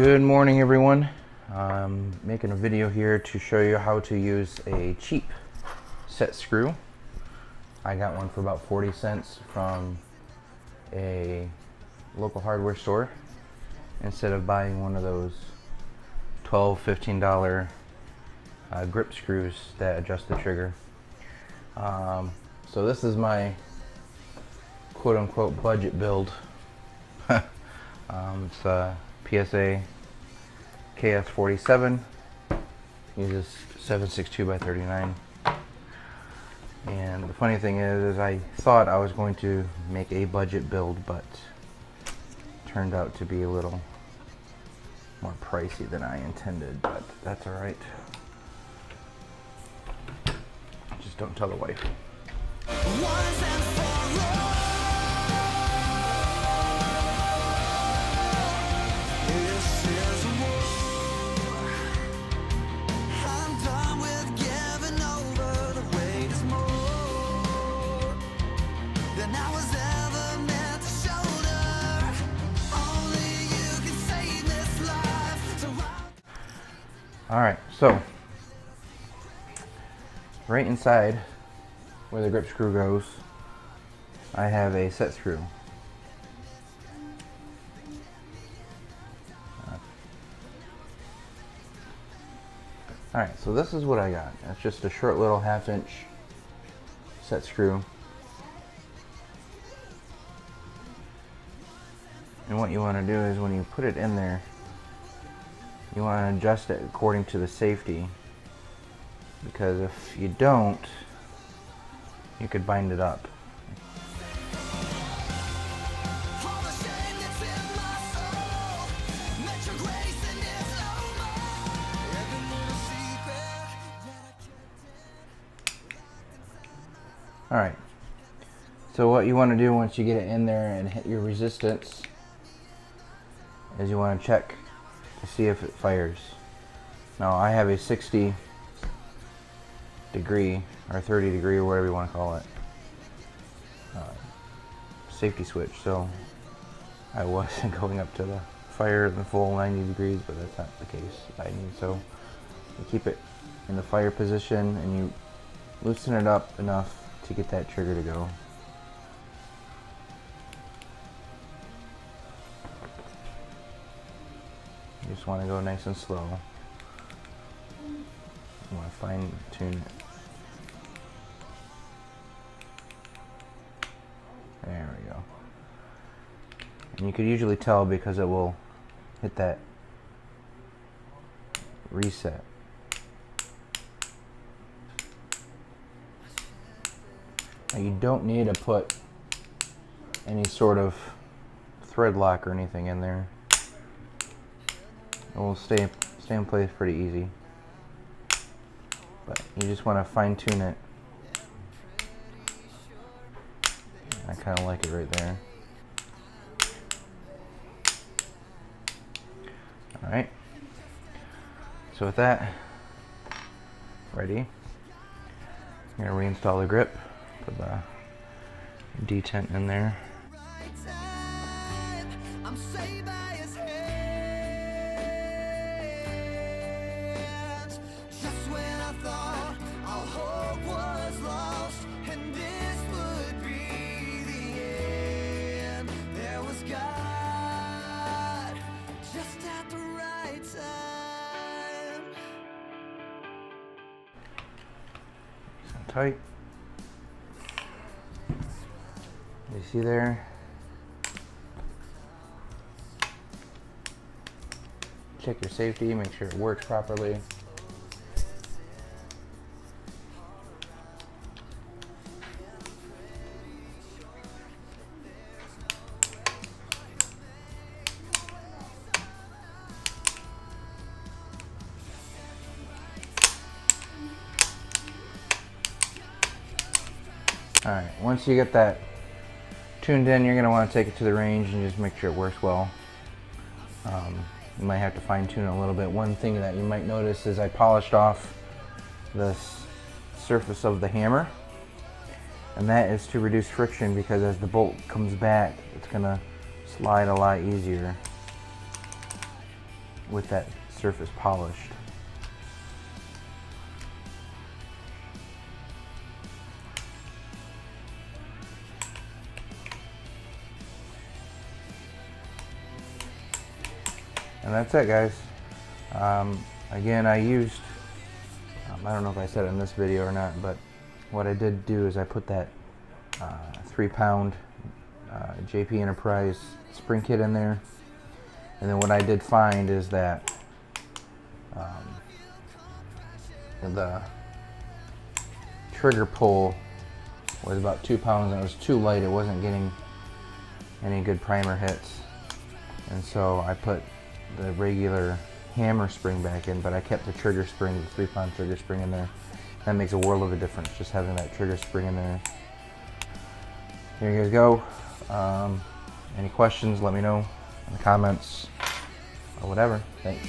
Good morning, everyone. I'm making a video here to show you how to use a cheap set screw. I got one for about 40 cents from a local hardware store instead of buying one of those $12, $15 grip screws that adjust the trigger. So this is my quote-unquote budget build. It's a PSA KS47, uses 762 by 39. And the funny thing is I thought I was going to make a budget build, but turned out to be a little more pricey than I intended, but that's all right. Just don't tell the wife. Alright, so right inside where the grip screw goes, I have a set screw. Alright, so this is what I got. It's just a short little 1/2 inch set screw. And what you want to do is when you put it in there, you want to adjust it according to the safety, because if you don't, you could bind it up. Alright, so what you want to do once you get it in there and hit your resistance is you want to check to see if it fires. Now I have a 60 degree or 30 degree or whatever you want to call it safety switch, so I wasn't going up to the fire in the full 90 degrees, but that's not the case I need. So you keep it in the fire position and you loosen it up enough to get that trigger to go. You just want to go nice and slow. You want to fine tune it. There we go. And you could usually tell because it will hit that reset. Now you don't need to put any sort of thread lock or anything in there. It will stay in place pretty easy. But you just want to fine tune it. I kind of like it right there. Alright. So with that ready, I'm going to reinstall the grip. Put the detent in there. Tight. You see there? Check your safety, make sure it works properly. Alright, once you get that tuned in, you're going to want to take it to the range and just make sure it works well. You might have to fine tune it a little bit. One thing that you might notice is I polished off the surface of the hammer, and that is to reduce friction, because as the bolt comes back, it's going to slide a lot easier. with that surface polished. And that's it, guys. Again, I used, I don't know if I said it in this video or not, but what I did do is I put that 3-pound JP Enterprise spring kit in there. And then what I did find is that the trigger pull was about 2 pounds and it was too light. It wasn't getting any good primer hits. And so I put the regular hammer spring back in, but I kept the trigger spring, the 3-pound trigger spring in there. That makes a world of a difference, just having that trigger spring in there. There you guys go. Any questions, let me know in the comments or whatever. Thanks.